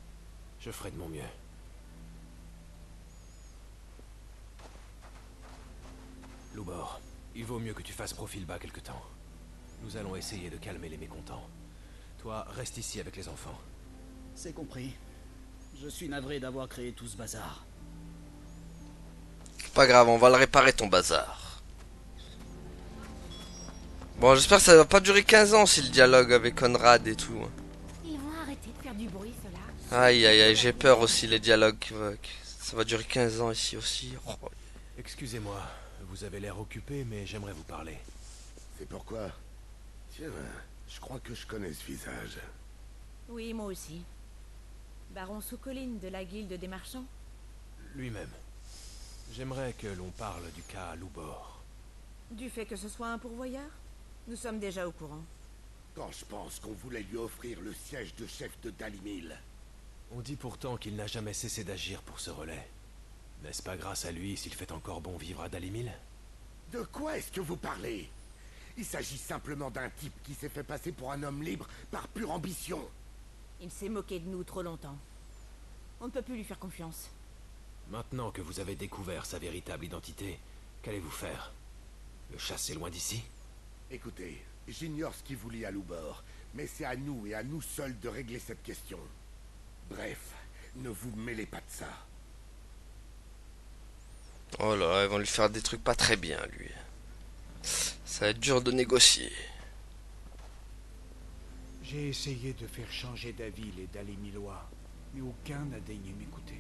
Je ferai de mon mieux. Lubor, il vaut mieux que tu fasses profil bas quelque temps. Nous allons essayer de calmer les mécontents. Toi, reste ici avec les enfants. C'est compris. Je suis navré d'avoir créé tout ce bazar. Pas grave, on va le réparer ton bazar. Bon, j'espère que ça va pas durer 15 ans si le dialogue avec Conrad et tout. Ils vont arrêter de faire du bruit, ceux-là. Aïe aïe aïe, j'ai peur aussi les dialogues. Ça va durer 15 ans ici aussi. Oh. Excusez-moi, vous avez l'air occupé, mais j'aimerais vous parler. C'est pourquoi? Tiens, je crois que je connais ce visage. Oui, moi aussi. Baron Sous-Colline de la Guilde des Marchands? Lui-même. J'aimerais que l'on parle du cas Lubor. Du fait que ce soit un pourvoyeur? Nous sommes déjà au courant. Quand je pense qu'on voulait lui offrir le siège de chef de Dalimil. On dit pourtant qu'il n'a jamais cessé d'agir pour ce relais. N'est-ce pas grâce à lui s'il fait encore bon vivre à Dalimil? De quoi est-ce que vous parlez? Il s'agit simplement d'un type qui s'est fait passer pour un homme libre par pure ambition. Il s'est moqué de nous trop longtemps. On ne peut plus lui faire confiance. Maintenant que vous avez découvert sa véritable identité, qu'allez-vous faire? Le chasser loin d'ici? Écoutez, j'ignore ce qui vous lie à Lubor, mais c'est à nous et à nous seuls de régler cette question. Bref, ne vous mêlez pas de ça. Oh là là, ils vont lui faire des trucs pas très bien, lui. Ça va être dur de négocier. J'ai essayé de faire changer d'avis les Dalimilois, mais aucun n'a daigné m'écouter.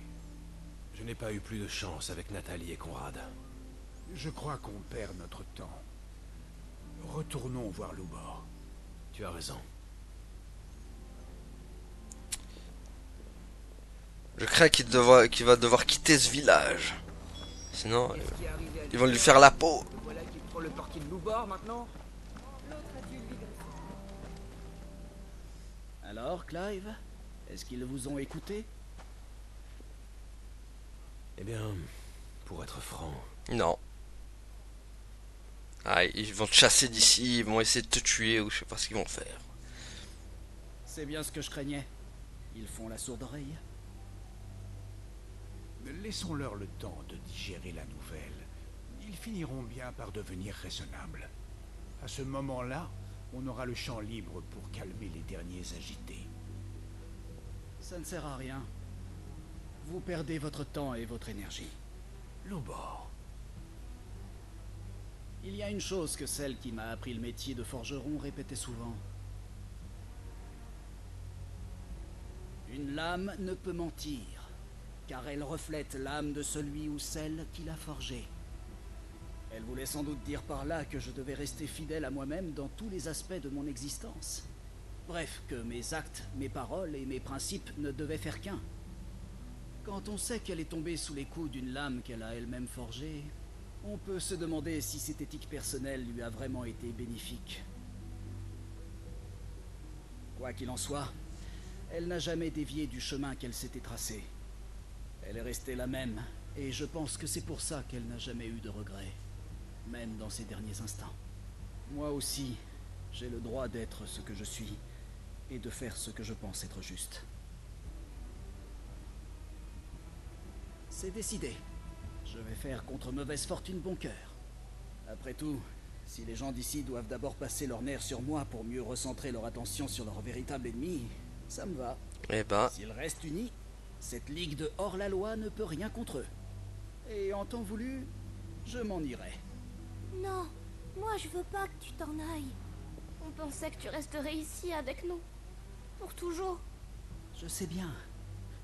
Je n'ai pas eu plus de chance avec Nathalie et Conrad. Je crois qu'on perd notre temps. Retournons voir Lubor. Tu as raison. Je crains qu'il va devoir quitter ce village. Sinon, ils vont lui faire la peau. Voilà qui prend le parti de Lubor maintenant. Alors, Clive, est-ce qu'ils vous ont écouté? Eh bien, pour être franc... Non. Ah, ils vont te chasser d'ici, ils vont essayer de te tuer ou je sais pas ce qu'ils vont faire. C'est bien ce que je craignais. Ils font la sourde oreille. Laissons-leur le temps de digérer la nouvelle. Ils finiront bien par devenir raisonnables. À ce moment-là, on aura le champ libre pour calmer les derniers agités. Ça ne sert à rien. Vous perdez votre temps et votre énergie. Lubor. Il y a une chose que celle qui m'a appris le métier de forgeron répétait souvent. Une lame ne peut mentir, car elle reflète l'âme de celui ou celle qui l'a forgée. Elle voulait sans doute dire par là que je devais rester fidèle à moi-même dans tous les aspects de mon existence. Bref, que mes actes, mes paroles et mes principes ne devaient faire qu'un. Quand on sait qu'elle est tombée sous les coups d'une lame qu'elle a elle-même forgée, on peut se demander si cette éthique personnelle lui a vraiment été bénéfique. Quoi qu'il en soit, elle n'a jamais dévié du chemin qu'elle s'était tracé. Elle est restée la même, Et je pense que c'est pour ça qu'elle n'a jamais eu de regrets, même dans ses derniers instants. Moi aussi, j'ai le droit d'être ce que je suis, et de faire ce que je pense être juste. C'est décidé. Je vais faire contre mauvaise fortune bon cœur. Après tout, si les gens d'ici doivent d'abord passer leur nerf sur moi pour mieux recentrer leur attention sur leur véritable ennemi, ça me va. Eh ben... S'ils restent unis, cette ligue de hors-la-loi ne peut rien contre eux. Et en temps voulu, je m'en irai. Non, moi je veux pas que tu t'en ailles. On pensait que tu resterais ici avec nous. Pour toujours. Je sais bien,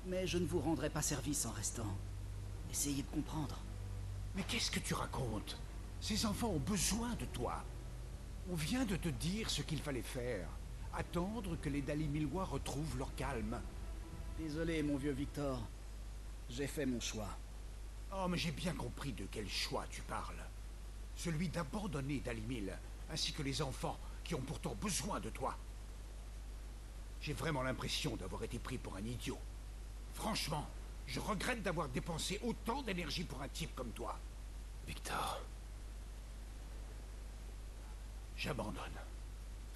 mais je ne vous rendrai pas service en restant. Essayez de comprendre. Mais qu'est-ce que tu racontes? Ces enfants ont besoin de toi. On vient de te dire ce qu'il fallait faire. Attendre que les Dalimillois retrouvent leur calme. Désolé, mon vieux Victor. J'ai fait mon choix. Oh, mais j'ai bien compris de quel choix tu parles. Celui d'abandonner Dalimil, ainsi que les enfants qui ont pourtant besoin de toi. J'ai vraiment l'impression d'avoir été pris pour un idiot. Franchement, je regrette d'avoir dépensé autant d'énergie pour un type comme toi. Victor. J'abandonne.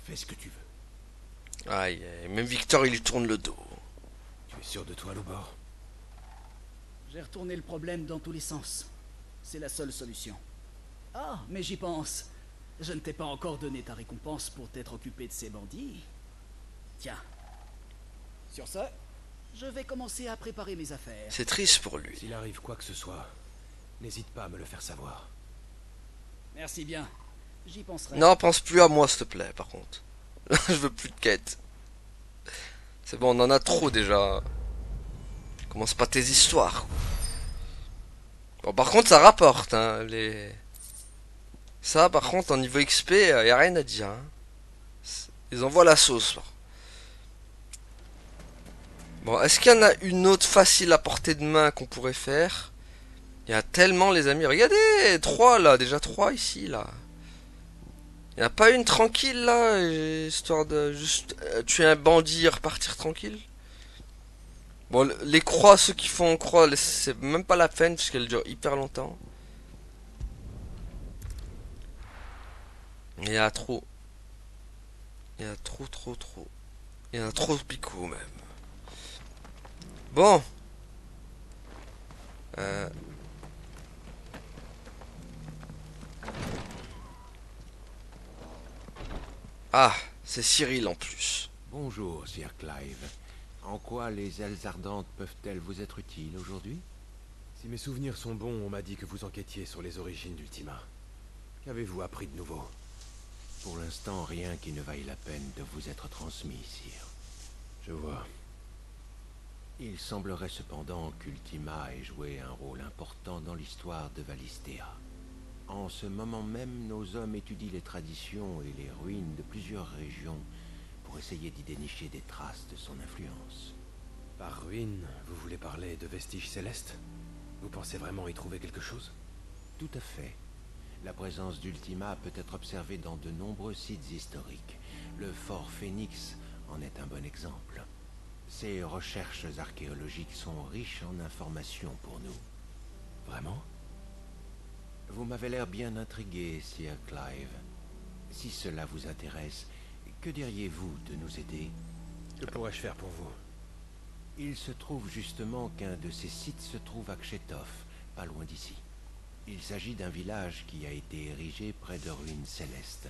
Fais ce que tu veux. Aïe, même Victor il lui tourne le dos. Tu es sûr de toi, Lubor? J'ai retourné le problème dans tous les sens. C'est la seule solution. Ah, mais j'y pense. Je ne t'ai pas encore donné ta récompense pour t'être occupé de ces bandits. Tiens. Sur ce, je vais commencer à préparer mes affaires. C'est triste pour lui. S'il arrive quoi que ce soit, n'hésite pas à me le faire savoir. Merci bien. J'y penserai. Non, pense plus à moi s'il te plaît, par contre. Je veux plus de quête. C'est bon, on en a trop déjà. Commence pas tes histoires. Bon, par contre, ça rapporte, hein, les... Ça, par contre, en niveau XP, y a rien à dire. Hein. Ils envoient la sauce. Là. Bon, est-ce qu'il y en a une autre facile à portée de main qu'on pourrait faire? Il y a tellement, les amis. Regardez, 3 là, déjà 3 ici, là. Il n'y a pas une tranquille, là, histoire de juste tuer un bandit et repartir tranquille? Bon, les croix, ceux qui font croix, c'est même pas la peine, parce qu'elles durent hyper longtemps. Il y a trop. Il y a trop. Il y en a trop de picots, même. Bon. Ah, c'est Cyril en plus. Bonjour, Sir Clive. En quoi les ailes ardentes peuvent-elles vous être utiles aujourd'hui? Si mes souvenirs sont bons, on m'a dit que vous enquêtiez sur les origines d'Ultima. Qu'avez-vous appris de nouveau? Pour l'instant, rien qui ne vaille la peine de vous être transmis, Sire. Je vois. Il semblerait cependant qu'Ultima ait joué un rôle important dans l'histoire de Valistea. En ce moment même, nos hommes étudient les traditions et les ruines de plusieurs régions pour essayer d'y dénicher des traces de son influence. Par ruine, vous voulez parler de vestiges célestes? Vous pensez vraiment y trouver quelque chose? Tout à fait. La présence d'Ultima peut être observée dans de nombreux sites historiques. Le fort Phénix en est un bon exemple. Ces recherches archéologiques sont riches en informations pour nous. Vraiment? Vous m'avez l'air bien intrigué, Sir Clive. Si cela vous intéresse, que diriez-vous de nous aider? Que pourrais-je faire pour vous? Il se trouve justement qu'un de ces sites se trouve à Kshetov, pas loin d'ici. Il s'agit d'un village qui a été érigé près de ruines célestes.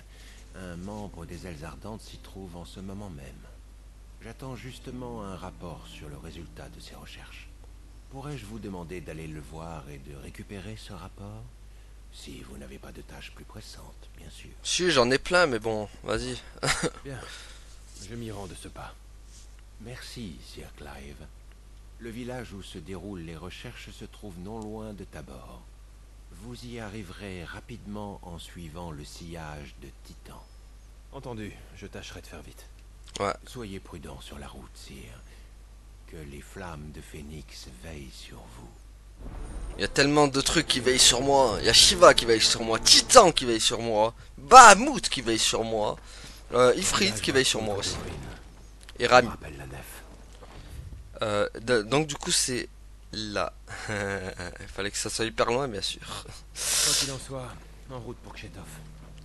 Un membre des Ailes Ardentes s'y trouve en ce moment même. J'attends justement un rapport sur le résultat de ces recherches. Pourrais-je vous demander d'aller le voir et de récupérer ce rapport? Si vous n'avez pas de tâches plus pressantes, bien sûr. Si, j'en ai plein, mais bon, vas-y. Bien, je m'y rends de ce pas. Merci, Sir Clive. Le village où se déroulent les recherches se trouve non loin de Tabor. Vous y arriverez rapidement en suivant le sillage de Titan. Entendu, je tâcherai de faire vite. Ouais. Soyez prudent sur la route, Sire. Que les flammes de Phénix veillent sur vous. Il y a tellement de trucs qui veillent sur moi. Il y a Shiva qui veille sur moi, Titan qui veille sur moi, Bahamut qui veille sur moi, Ifrit qui veille sur moi aussi. Et Rami. Donc du coup c'est là. Il fallait que ça soit hyper loin, bien sûr. Quoi qu'il en soit, en route pour Kshetov.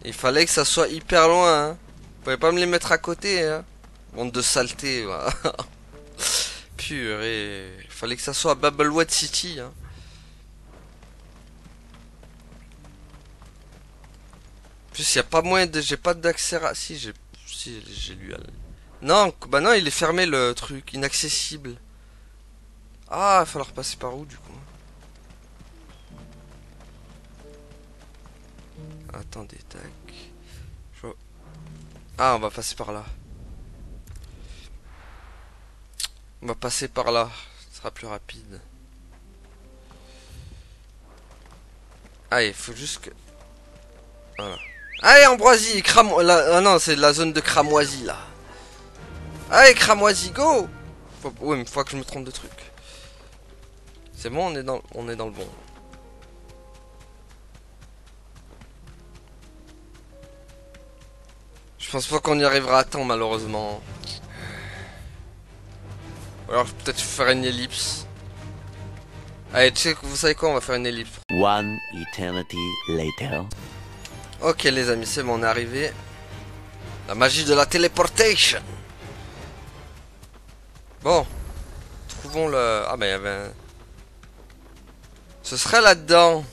Il fallait que ça soit hyper loin, hein. Vous pouvez pas me les mettre à côté, hein. Bande de saleté, voilà. Purée. Il fallait que ça soit à Babelwood City, hein. En plus, il y a pas moyen de... J'ai pas d'accès à... Si, j'ai lu... Non, bah non, il est fermé, le truc. Inaccessible. Ah, il va falloir passer par où, du coup? Attendez, tac. Ah, on va passer par là. On va passer par là. Ce sera plus rapide. Ah, il faut juste que... Voilà. Allez, Ambroisie, ah non, c'est la zone de cramoisie, là. Allez, cramoisie, go. Ouais, mais faut que je me trompe de truc. C'est bon, on est dans le bon. Je pense pas qu'on y arrivera à temps, malheureusement. Ou alors peut-être faire une ellipse. Allez, tu sais, vous savez quoi, on va faire une ellipse. One eternity later. Ok les amis, c'est bon, on est arrivé. La magie de la téléportation. Bon. Trouvons le... Ah bah il y avait un... Ce serait là-dedans.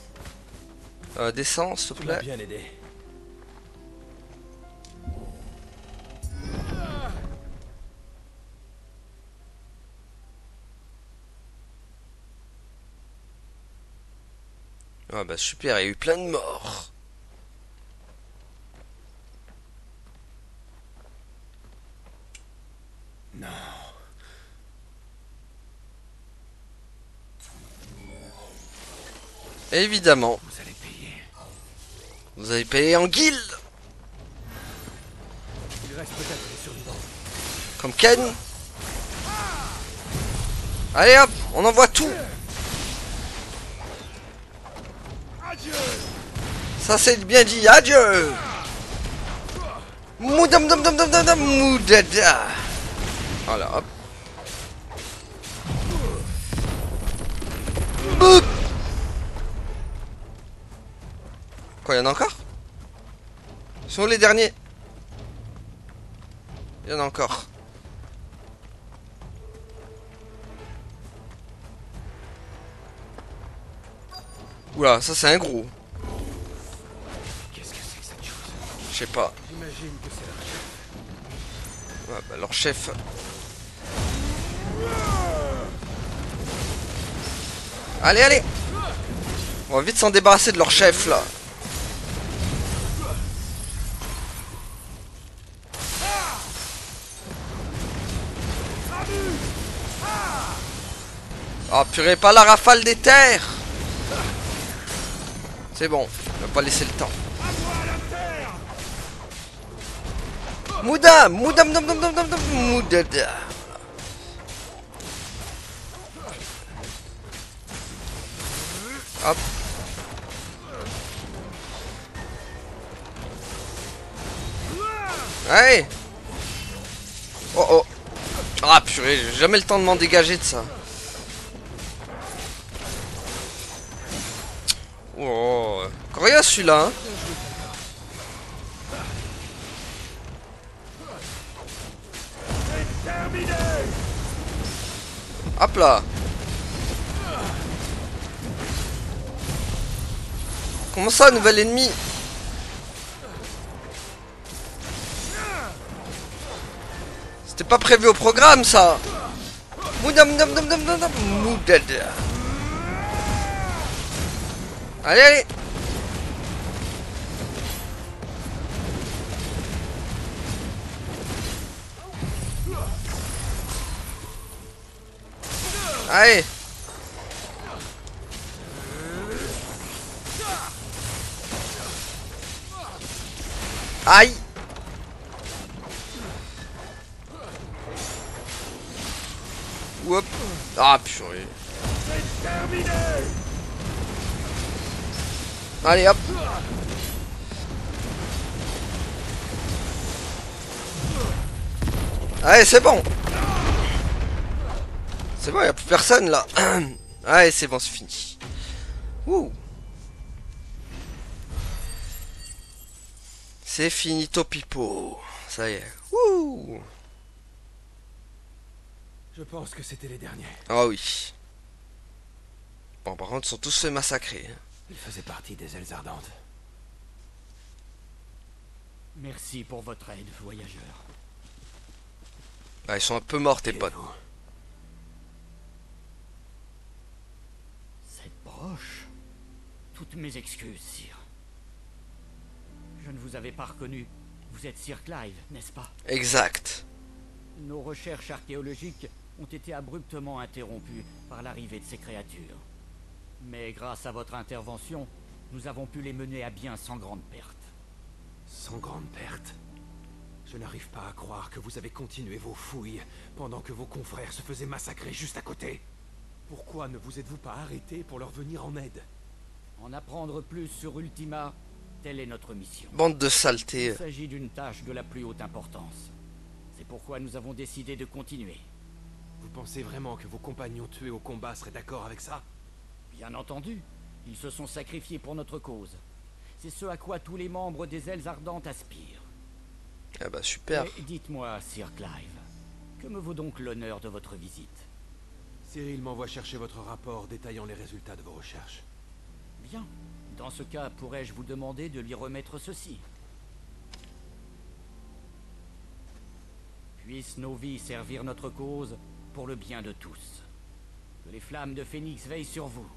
Descends, s'il te plaît. Bien aidé. Ah bah super, il y a eu plein de morts. Non. Évidemment. Vous allez payer. Vous allez payer en guilde. Il reste peut-être des survivants. Comme Ken. Allez hop, on envoie tout. Ça c'est bien dit, adieu. Moudam dam dam dam dam dam moudada. Voilà, hop. Boop. Quoi, il y en a encore? Ils sont où les derniers? Il y en a encore. Oula, ça c'est un gros. Qu'est-ce que c'est que cette chose? Je sais pas. J'imagine que c'est leur chef. Ouais, bah leur chef. Allez, allez. On va vite s'en débarrasser de leur chef là. Oh purée, pas la rafale des terres. C'est bon, on va pas laisser le temps. Moudam, moudam, dam, dam, dam, dam, dam, moudada. Hop. Allez. Oh oh. Ah purée, j'ai jamais le temps de m'en dégager de ça. Oh, encore rien celui-là, hein. Hop là. Comment ça, nouvel ennemi? C'était pas prévu au programme, ça. Moudam dam dam dam dam dam moudada. Allez, allez. Allez. Aïe. Hop. Ah purée. Allez hop. Allez c'est bon. C'est bon, il n'y a plus personne là. Allez, c'est bon, c'est fini. Ouh. C'est finito pipo. Ça y est. Ouh. Je pense que c'était les derniers. Ah oui. Bon, par contre, ils sont tous fait massacrer. Hein. Ils faisaient partie des ailes ardentes. Merci pour votre aide, voyageurs. Ah, ils sont un peu morts, tes potes. Cette broche. Toutes mes excuses, sire. Je ne vous avais pas reconnu. Vous êtes Sir Clive, n'est-ce pas? Exact. Nos recherches archéologiques ont été abruptement interrompues par l'arrivée de ces créatures. Mais grâce à votre intervention, nous avons pu les mener à bien sans grande perte. Sans grande perte. Je n'arrive pas à croire que vous avez continué vos fouilles pendant que vos confrères se faisaient massacrer juste à côté. Pourquoi ne vous êtes-vous pas arrêté pour leur venir en aide? En apprendre plus sur Ultima, telle est notre mission. Bande de saletés. Il s'agit d'une tâche de la plus haute importance. C'est pourquoi nous avons décidé de continuer. Vous pensez vraiment que vos compagnons tués au combat seraient d'accord avec ça? Bien entendu, ils se sont sacrifiés pour notre cause. C'est ce à quoi tous les membres des Ailes Ardentes aspirent. Ah bah super. Mais dites-moi, Sir Clive, que me vaut donc l'honneur de votre visite? Cyril m'envoie chercher votre rapport détaillant les résultats de vos recherches. Bien. Dans ce cas, pourrais-je vous demander de lui remettre ceci? Puissent nos vies servir notre cause pour le bien de tous. Que les flammes de Phénix veillent sur vous.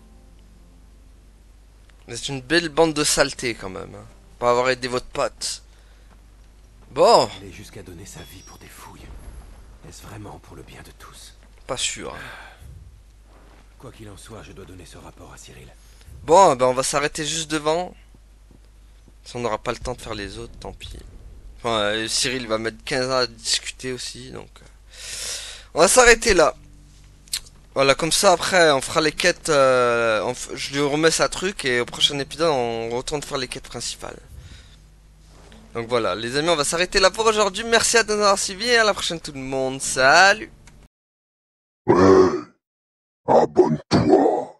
C'est une belle bande de saletés quand même. Hein. Pour avoir aidé votre pote. Bon. Aller jusqu'à donner sa vie pour des fouilles. Est-ce vraiment pour le bien de tous? Pas sûr. Quoi qu'il en soit, je dois donner ce rapport à Cyril. Bon, ben on va s'arrêter juste devant. Si on n'aura pas le temps de faire les autres, tant pis. Enfin, Cyril va mettre 15 ans à discuter aussi, donc... on va s'arrêter là. Voilà, comme ça après on fera les quêtes, je lui remets sa truc et au prochain épisode on retourne faire les quêtes principales. Donc voilà, les amis, on va s'arrêter là pour aujourd'hui. Merci à nous avoir suivis et à la prochaine tout le monde. Salut. Ouais, abonne-toi.